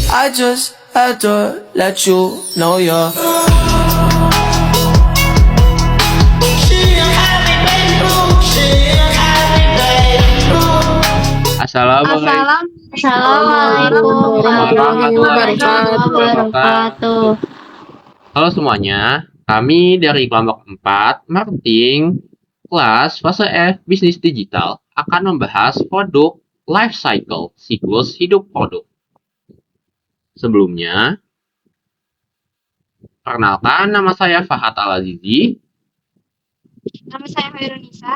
I just had to let you know you're. Assalamualaikum warahmatullahi wabarakatuh. Halo semuanya, kami dari kelompok 4 marketing kelas fase F bisnis digital akan membahas produk life cycle, siklus hidup produk. Sebelumnya, perkenalkan nama saya Fahad Al-Azizi. Nama saya Hairunisa.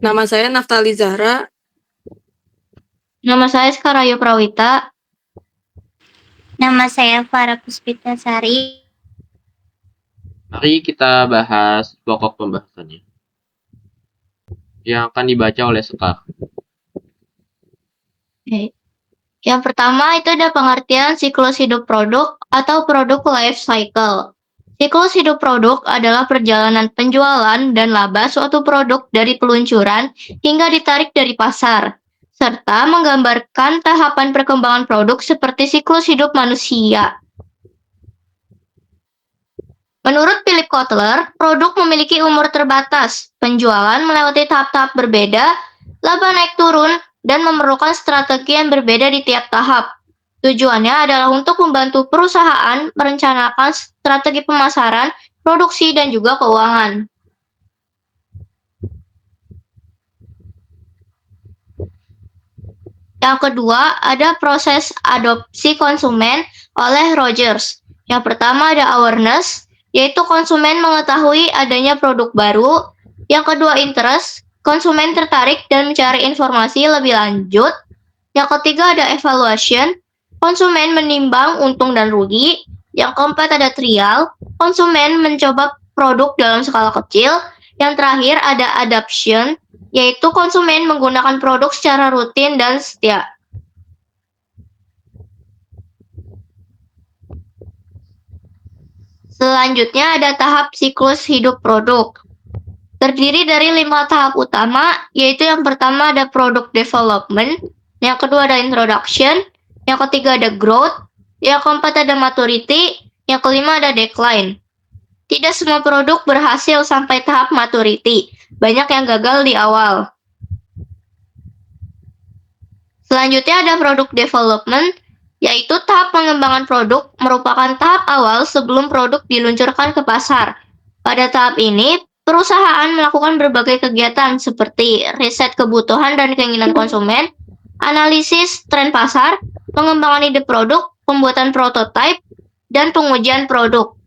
Nama saya Naftali Zahra. Nama saya Skarayo Prawita. Nama saya Farah Puspitasari. Mari kita bahas pokok pembahasannya yang akan dibaca oleh Sekar. Oke. Yang pertama itu ada pengertian siklus hidup produk atau produk life cycle. Siklus hidup produk adalah perjalanan penjualan dan laba suatu produk dari peluncuran hingga ditarik dari pasar, serta menggambarkan tahapan perkembangan produk seperti siklus hidup manusia. Menurut Philip Kotler, produk memiliki umur terbatas, penjualan melewati tahap-tahap berbeda, laba naik turun, dan memerlukan strategi yang berbeda di tiap tahap. Tujuannya adalah untuk membantu perusahaan merencanakan strategi pemasaran, produksi, dan juga keuangan. Yang kedua, ada proses adopsi konsumen oleh Rogers. Yang pertama ada awareness, yaitu konsumen mengetahui adanya produk baru. Yang kedua interest, konsumen tertarik dan mencari informasi lebih lanjut. Yang ketiga ada evaluation, konsumen menimbang untung dan rugi. Yang keempat ada trial, konsumen mencoba produk dalam skala kecil. Yang terakhir ada adoption, yaitu konsumen menggunakan produk secara rutin dan setia. Selanjutnya ada tahap siklus hidup produk. Terdiri dari 5 tahap utama, yaitu yang pertama ada product development, yang kedua ada introduction, yang ketiga ada growth, yang keempat ada maturity, yang kelima ada decline. Tidak semua produk berhasil sampai tahap maturity, banyak yang gagal di awal. Selanjutnya ada product development, yaitu tahap pengembangan produk merupakan tahap awal sebelum produk diluncurkan ke pasar. Pada tahap ini, perusahaan melakukan berbagai kegiatan seperti riset kebutuhan dan keinginan konsumen, analisis tren pasar, pengembangan ide produk, pembuatan prototipe, dan pengujian produk.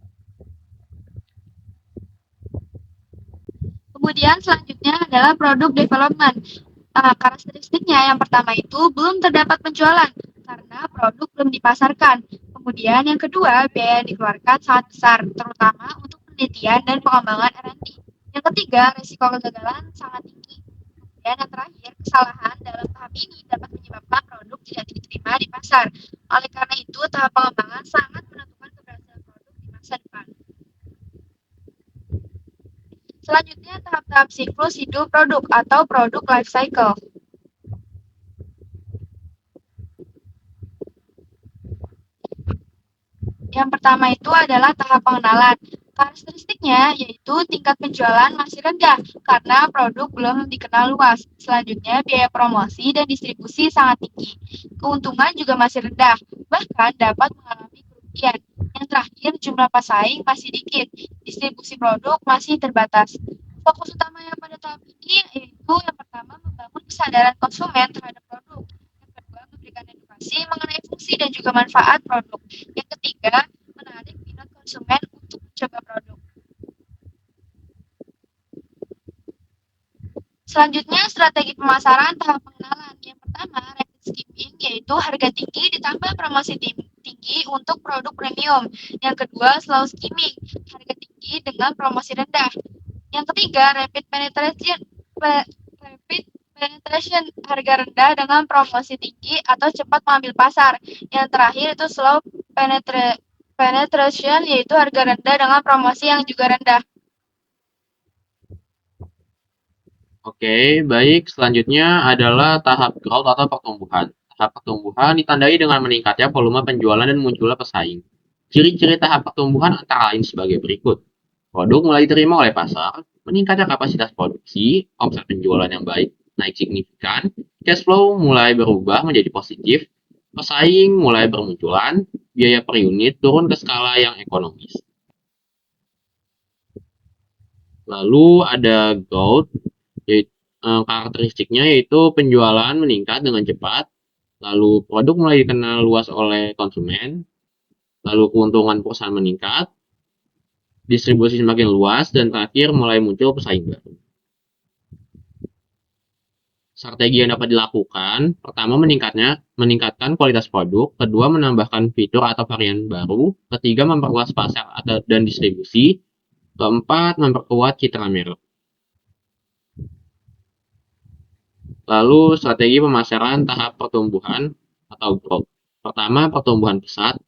Kemudian selanjutnya adalah produk development. Karakteristiknya yang pertama itu belum terdapat penjualan karena produk belum dipasarkan. Kemudian yang kedua, biaya yang dikeluarkan sangat besar, terutama untuk penelitian dan pengembangan R&D. Yang ketiga, risiko kegagalan sangat tinggi. Kemudian yang terakhir, kesalahan dalam tahap ini dapat menyebabkan produk tidak diterima di pasar. Oleh karena itu, tahap pengembangan sangat menentukan keberhasilan produk di masa depan. Selanjutnya, tahap-tahap siklus hidup produk atau produk life cycle. Yang pertama itu adalah tahap pengenalan. Karakteristiknya yaitu tingkat penjualan masih rendah karena produk belum dikenal luas. Selanjutnya, biaya promosi dan distribusi sangat tinggi. Keuntungan juga masih rendah, bahkan dapat mengalami kerugian. Yang terakhir, jumlah pesaing masih dikit. Distribusi produk masih terbatas. Fokus utamanya pada tahap ini yaitu yang pertama membangun kesadaran konsumen terhadap produk. Yang kedua, memberikan edukasi mengenai fungsi dan juga manfaat produk. Yang ketiga, menarik minat konsumen untuk mencoba produk. Selanjutnya, strategi pemasaran tahap pengenalan. Yang pertama, rapid skimming, yaitu harga tinggi ditambah promosi tinggi untuk produk premium. Yang kedua, slow skimming, harga tinggi dengan promosi rendah. Yang ketiga, rapid penetration, harga rendah dengan promosi tinggi atau cepat mengambil pasar. Yang terakhir itu slow penetration, yaitu harga rendah dengan promosi yang juga rendah. Oke, baik. Selanjutnya adalah tahap growth atau pertumbuhan. Tahap pertumbuhan ditandai dengan meningkatnya volume penjualan dan munculnya pesaing. Ciri-ciri tahap pertumbuhan antara lain sebagai berikut. Produk mulai diterima oleh pasar, meningkatnya kapasitas produksi, omset penjualan yang baik, naik signifikan, cash flow mulai berubah menjadi positif, pesaing mulai bermunculan, biaya per unit turun ke skala yang ekonomis. Lalu ada growth, karakteristiknya yaitu penjualan meningkat dengan cepat, lalu produk mulai dikenal luas oleh konsumen, lalu keuntungan perusahaan meningkat, distribusi semakin luas, dan terakhir mulai muncul pesaing baru. Strategi yang dapat dilakukan, pertama meningkatkan kualitas produk, kedua menambahkan fitur atau varian baru, ketiga memperluas pasar dan distribusi, keempat memperkuat citra merek. Lalu strategi pemasaran tahap pertumbuhan atau growth. Pertama, pertumbuhan pesat,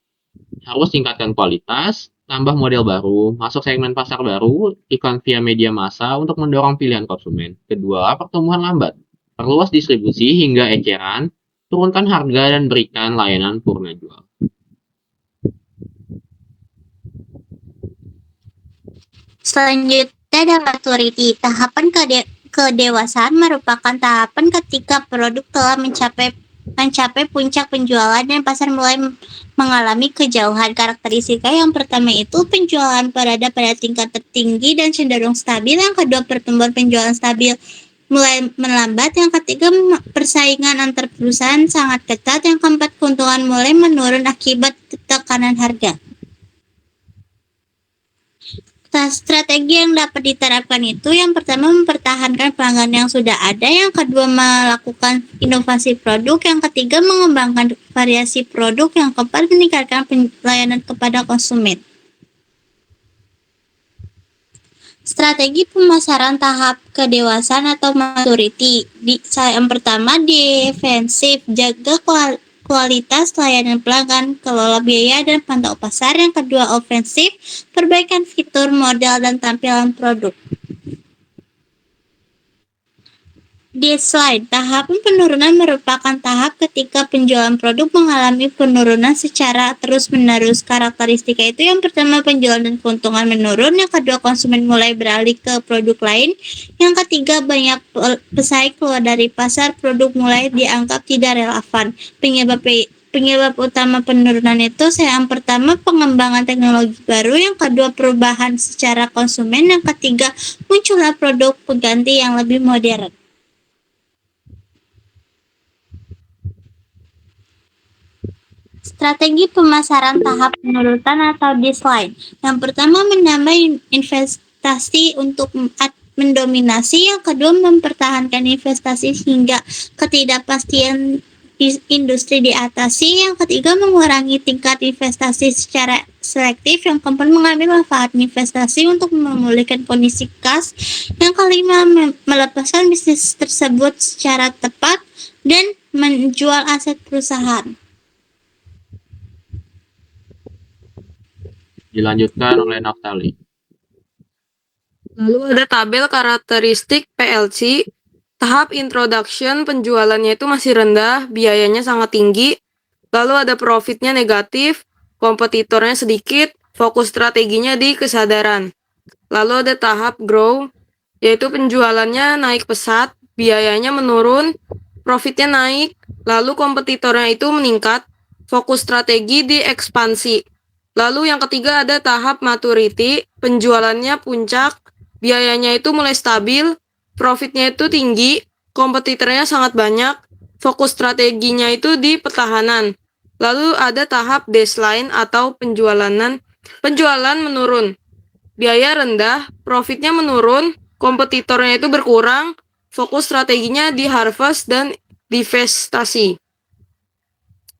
harus tingkatkan kualitas, tambah model baru, masuk segmen pasar baru, iklan via media massa untuk mendorong pilihan konsumen. Kedua, pertumbuhan lambat, perluas distribusi hingga eceran, turunkan harga dan berikan layanan purna jual. Selanjutnya ada maturity. Tahapan kedewasaan merupakan tahapan ketika produk telah mencapai puncak penjualan dan pasar mulai mengalami kejauhan. Karakteristika yang pertama itu penjualan berada pada tingkat tertinggi dan cenderung stabil. Yang kedua, pertumbuhan penjualan stabil mulai melambat. Yang ketiga, persaingan antar perusahaan sangat ketat. Yang keempat, keuntungan mulai menurun akibat tekanan harga. Strategi yang dapat diterapkan itu yang pertama mempertahankan pelanggan yang sudah ada, yang kedua melakukan inovasi produk, yang ketiga mengembangkan variasi produk, yang keempat meningkatkan pelayanan kepada konsumen. Strategi pemasaran tahap kedewasaan atau maturity. Yang pertama defensif, jaga kualitas layanan pelanggan, kelola biaya dan pantau pasar. Yang kedua ofensif, perbaikan fitur, model dan tampilan produk. Di slide, tahapan penurunan merupakan tahap ketika penjualan produk mengalami penurunan secara terus-menerus. Karakteristika itu yang pertama penjualan dan keuntungan menurun, yang kedua konsumen mulai beralih ke produk lain, yang ketiga banyak pesaing keluar dari pasar, produk mulai dianggap tidak relevan. Penyebab utama penurunan itu yang pertama pengembangan teknologi baru, yang kedua perubahan secara konsumen, yang ketiga munculnya produk pengganti yang lebih modern. Strategi pemasaran tahap penurutan atau decline. Yang pertama menambah investasi untuk mendominasi, yang kedua mempertahankan investasi hingga ketidakpastian industri diatasi, yang ketiga mengurangi tingkat investasi secara selektif, yang keempat mengambil manfaat investasi untuk memulihkan kondisi kas, yang kelima melepaskan bisnis tersebut secara tepat dan menjual aset perusahaan. Dilanjutkan oleh Naftali. Lalu ada tabel karakteristik PLC. Tahap introduction penjualannya itu masih rendah, biayanya sangat tinggi. Lalu ada profitnya negatif, kompetitornya sedikit, fokus strateginya di kesadaran. Lalu ada tahap grow, yaitu penjualannya naik pesat, biayanya menurun, profitnya naik, lalu kompetitornya itu meningkat, fokus strategi di ekspansi. Lalu yang ketiga ada tahap maturity, penjualannya puncak, biayanya itu mulai stabil, profitnya itu tinggi, kompetitornya sangat banyak, fokus strateginya itu di pertahanan. Lalu ada tahap baseline atau penjualan menurun, biaya rendah, profitnya menurun, kompetitornya itu berkurang, fokus strateginya di harvest dan divestasi.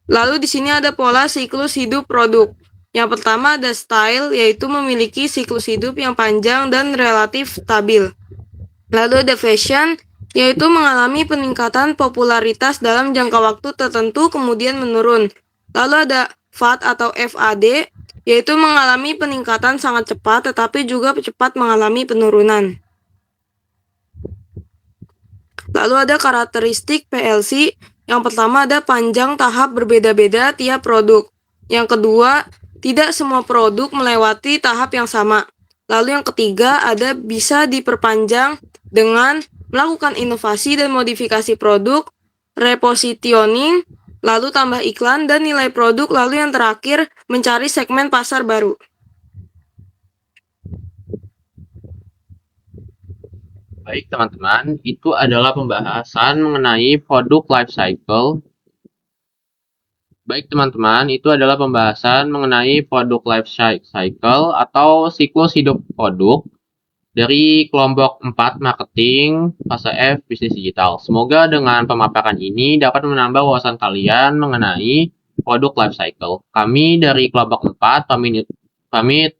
Lalu di sini ada pola siklus hidup produk. Yang pertama ada style, yaitu memiliki siklus hidup yang panjang dan relatif stabil. Lalu ada fashion, yaitu mengalami peningkatan popularitas dalam jangka waktu tertentu kemudian menurun. Lalu ada FAD atau FAD, yaitu mengalami peningkatan sangat cepat tetapi juga cepat mengalami penurunan. Lalu ada karakteristik PLC, Yang pertama ada panjang tahap berbeda-beda tiap produk. Yang kedua, tidak semua produk melewati tahap yang sama. Lalu yang ketiga ada bisa diperpanjang dengan melakukan inovasi dan modifikasi produk, repositioning, lalu tambah iklan dan nilai produk, lalu yang terakhir mencari segmen pasar baru. Baik teman-teman, itu adalah pembahasan mengenai produk life cycle. Baik teman-teman, itu adalah pembahasan mengenai produk life cycle atau siklus hidup produk dari kelompok 4 marketing fase F bisnis digital. Semoga dengan pemaparan ini dapat menambah wawasan kalian mengenai produk life cycle. Kami dari kelompok 4 pamit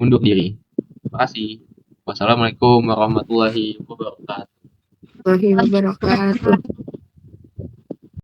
undur diri. Terima kasih. Wassalamualaikum warahmatullahi wabarakatuh. Warahmatullahi wabarakatuh.